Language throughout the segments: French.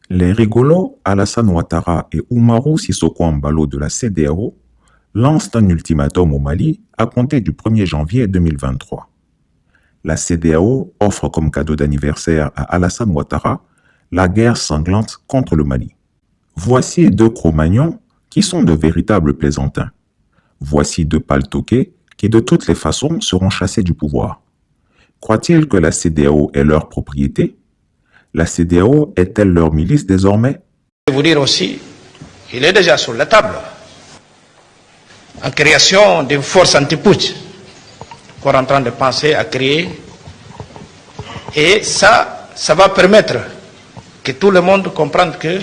Les rigolos Alassane Ouattara et Oumarou Sissoko Embalo de la CEDEAO lancent un ultimatum au Mali à compter du 1er janvier 2023. La CEDEAO offre comme cadeau d'anniversaire à Alassane Ouattara la guerre sanglante contre le Mali. Voici deux Cro-Magnons qui sont de véritables plaisantins. Voici deux paltoqués qui de toutes les façons seront chassés du pouvoir. Croient-ils que la CEDEAO est leur propriété? La CEDEAO est-elle leur milice désormais? Je vais vous dire aussi, il est déjà sur la table, en création d'une force anti-putsch qu'on est en train de penser à créer. Et ça va permettre que tout le monde comprenne que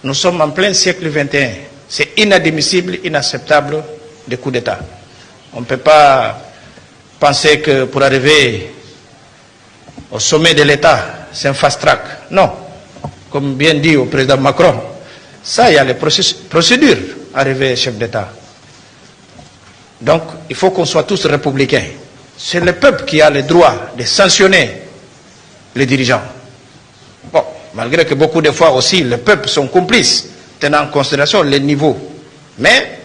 nous sommes en plein siècle XXI. C'est inadmissible, inacceptable des coups d'État. On ne peut pas penser que pour arriver au sommet de l'État, c'est un fast-track. Non. Comme bien dit au président Macron, ça, il y a les procédures arriver chef d'État. Donc, il faut qu'on soit tous républicains. C'est le peuple qui a le droit de sanctionner les dirigeants. Bon, malgré que beaucoup de fois aussi, les peuples sont complices, tenant en considération les niveaux. Mais,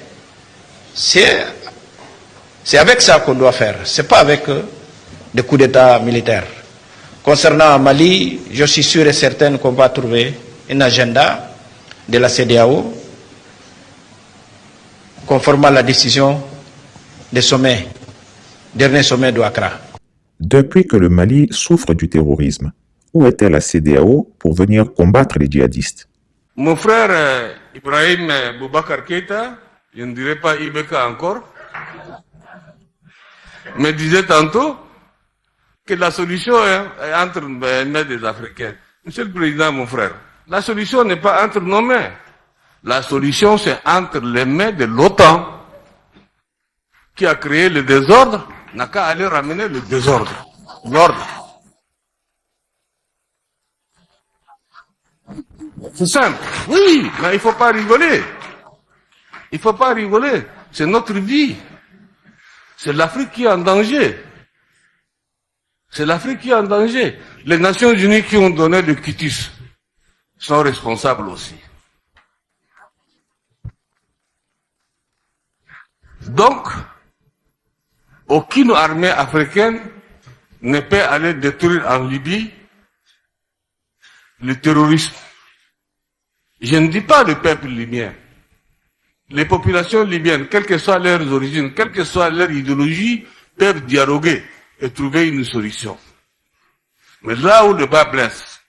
c'est avec ça qu'on doit faire. C'est pas avec des coups d'État militaires. Concernant Mali, je suis sûr et certain qu'on va trouver un agenda de la CEDEAO conformément à la décision des sommets, dernier sommet de Accra. Depuis que le Mali souffre du terrorisme, où était la CEDEAO pour venir combattre les djihadistes? Mon frère Ibrahim Boubacar Keïta, je ne dirais pas Ibeka encore, me disait tantôt que la solution est entre les mains des Africains. Monsieur le Président, mon frère, la solution n'est pas entre nos mains. La solution, c'est entre les mains de l'OTAN, qui a créé le désordre, n'a qu'à aller ramener le désordre, l'ordre. C'est simple. Oui, mais il ne faut pas rigoler. Il ne faut pas rigoler. C'est notre vie. C'est l'Afrique qui est en danger. C'est l'Afrique qui est en danger. Les Nations Unies qui ont donné le quitus sont responsables aussi. Donc, aucune armée africaine ne peut aller détruire en Libye le terrorisme. Je ne dis pas le peuple libyen. Les populations libyennes, quelles que soient leurs origines, quelle que soit leur idéologie, peuvent dialoguer et trouver une solution. Mais là où le bas blesse,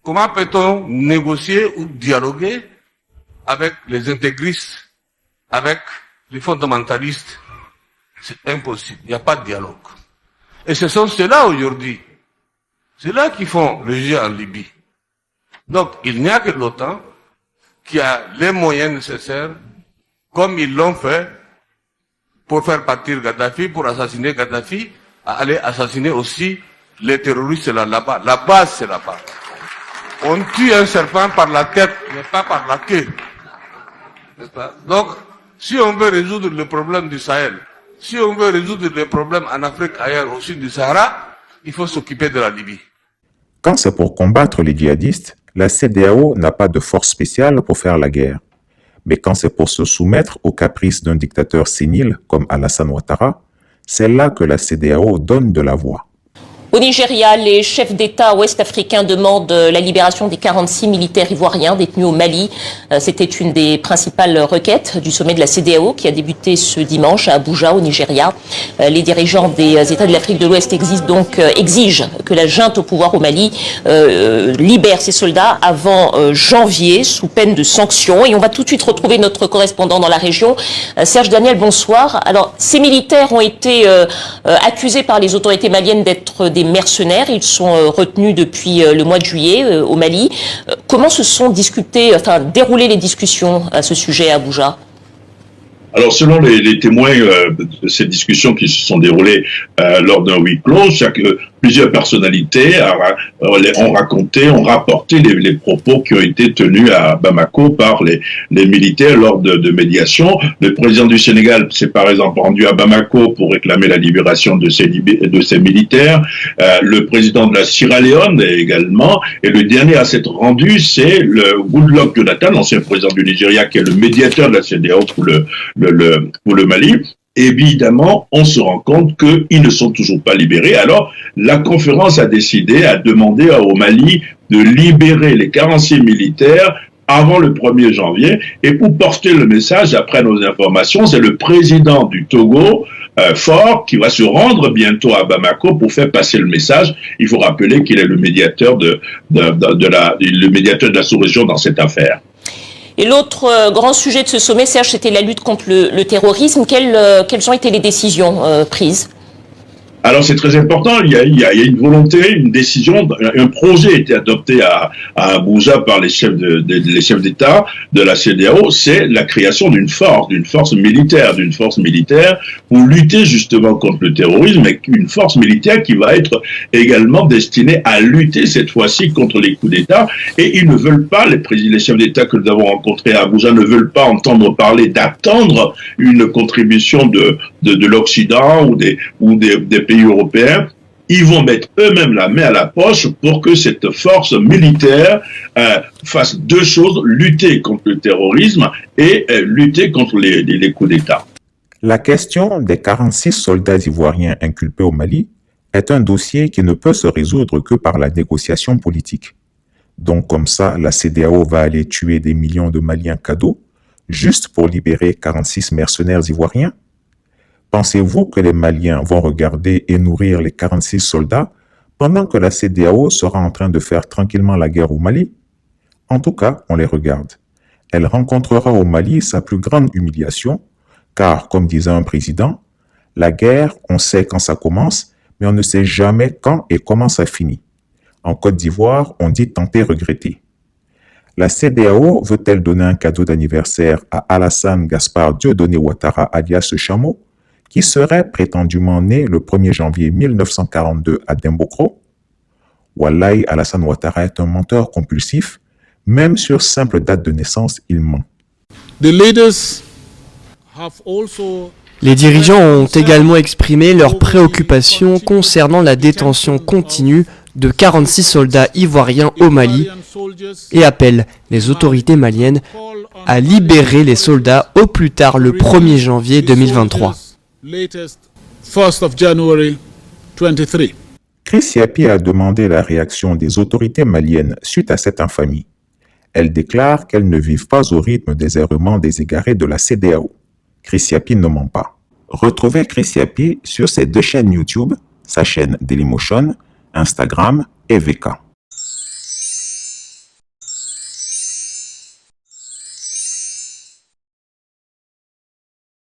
comment peut-on négocier ou dialoguer avec les intégristes, avec les fondamentalistes? C'est impossible, il n'y a pas de dialogue. Et ce sont ceux-là aujourd'hui, ceux-là qui font le jeu en Libye. Donc il n'y a que l'OTAN qui a les moyens nécessaires, comme ils l'ont fait pour faire partir Kadhafi, pour assassiner Kadhafi, à aller assassiner aussi les terroristes là-bas. La base, c'est là-bas. On tue un serpent par la tête, mais pas par la queue. N'est-ce pas? Donc, si on veut résoudre le problème du Sahel, si on veut résoudre les problèmes en Afrique, ailleurs, au sud du Sahara, il faut s'occuper de la Libye. Quand c'est pour combattre les djihadistes, la CEDEAO n'a pas de force spéciale pour faire la guerre. Mais quand c'est pour se soumettre aux caprices d'un dictateur sénile comme Alassane Ouattara, c'est là que la CEDEAO donne de la voix. Au Nigeria, les chefs d'État ouest-africains demandent la libération des 46 militaires ivoiriens détenus au Mali. C'était une des principales requêtes du sommet de la CEDEAO qui a débuté ce dimanche à Abuja, au Nigeria. Les dirigeants des États de l'Afrique de l'Ouest exigent que la junte au pouvoir au Mali libère ses soldats avant janvier, sous peine de sanctions. Et on va tout de suite retrouver notre correspondant dans la région, Serge Daniel, bonsoir. Alors, ces militaires ont été accusés par les autorités maliennes d'être des mercenaires. Ils sont retenus depuis le mois de juillet au Mali. Comment se sont déroulées les discussions à ce sujet à Abuja? Alors, selon les témoins de ces discussions qui se sont déroulées lors d'un huis clos, plusieurs personnalités ont rapporté les propos qui ont été tenus à Bamako par les militaires lors de médiation. Le président du Sénégal s'est par exemple rendu à Bamako pour réclamer la libération de ces militaires. Le président de la Sierra Leone également. Et le dernier à s'être rendu, c'est le Goodluck Jonathan, ancien président du Nigeria, qui est le médiateur de la CEDEAO pour le Mali. Évidemment, on se rend compte qu'ils ne sont toujours pas libérés. Alors, la conférence a demandé au Mali de libérer les 46 militaires avant le 1er janvier. Et pour porter le message, après nos informations, c'est le président du Togo, Faure, qui va se rendre bientôt à Bamako pour faire passer le message. Il faut rappeler qu'il est le médiateur de la sous-région dans cette affaire. Et l'autre grand sujet de ce sommet, Serge, c'était la lutte contre le terrorisme. Quelles ont été les décisions prises ? Alors c'est très important, il y a une volonté, une décision, un projet a été adopté à Abuja par les chefs d'État de la CEDEAO, c'est la création d'une force militaire pour lutter justement contre le terrorisme, et une force militaire qui va être également destinée à lutter cette fois-ci contre les coups d'État. Et ils ne veulent pas, les chefs d'État que nous avons rencontrés à Abuja ne veulent pas entendre parler d'attendre une contribution de l'Occident ou des pays européens. Ils vont mettre eux-mêmes la main à la poche pour que cette force militaire fasse deux choses, lutter contre le terrorisme et lutter contre les coups d'État. La question des 46 soldats ivoiriens inculpés au Mali est un dossier qui ne peut se résoudre que par la négociation politique. Donc comme ça, la CEDEAO va aller tuer des millions de Maliens cadeaux juste pour libérer 46 mercenaires ivoiriens? Pensez-vous que les Maliens vont regarder et nourrir les 46 soldats pendant que la CEDEAO sera en train de faire tranquillement la guerre au Mali? En tout cas, on les regarde. Elle rencontrera au Mali sa plus grande humiliation, car, comme disait un président, la guerre, on sait quand ça commence, mais on ne sait jamais quand et comment ça finit. En Côte d'Ivoire, on dit tenter regretter. La CEDEAO veut-elle donner un cadeau d'anniversaire à Alassane Gaspard Dieudonné Ouattara alias Chameau, qui serait prétendument né le 1er janvier 1942 à Dembokro? Wallahi, Alassane Ouattara est un menteur compulsif. Même sur simple date de naissance, il ment. Les dirigeants ont également exprimé leurs préoccupations concernant la détention continue de 46 soldats ivoiriens au Mali et appellent les autorités maliennes à libérer les soldats au plus tard le 1er janvier 2023. Chris Yapi a demandé la réaction des autorités maliennes suite à cette infamie. Elles déclarent qu'elles ne vivent pas au rythme des errements des égarés de la CEDEAO. Chris Yapi ne ment pas. Retrouvez Chris Yapi sur ses deux chaînes YouTube, sa chaîne Dailymotion, Instagram et VK.